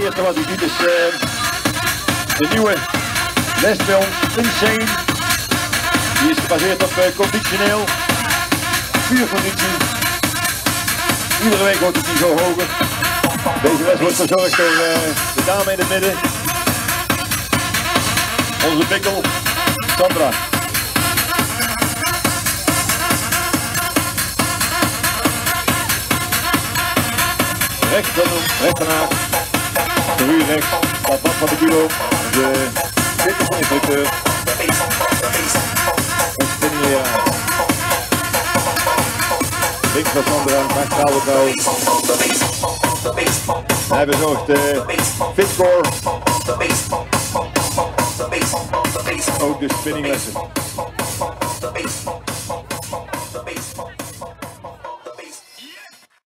eerste wat u ziet is de nieuwe les bij ons, Insane. Die is gebaseerd op conditioneel, vuurconditie. Iedere week wordt het niveau hoger. Deze les wordt verzorgd door de dame in het midden. Onze pikkel, Sandra. Rechts van haar, de ruur rechts, staat wat van de kilo, de fitnessinstructeur. En spinningleraar. Links van Sandra, maakt vrouwenbouw. Hij bezorgt Fitcore. Ook de spinninglessen.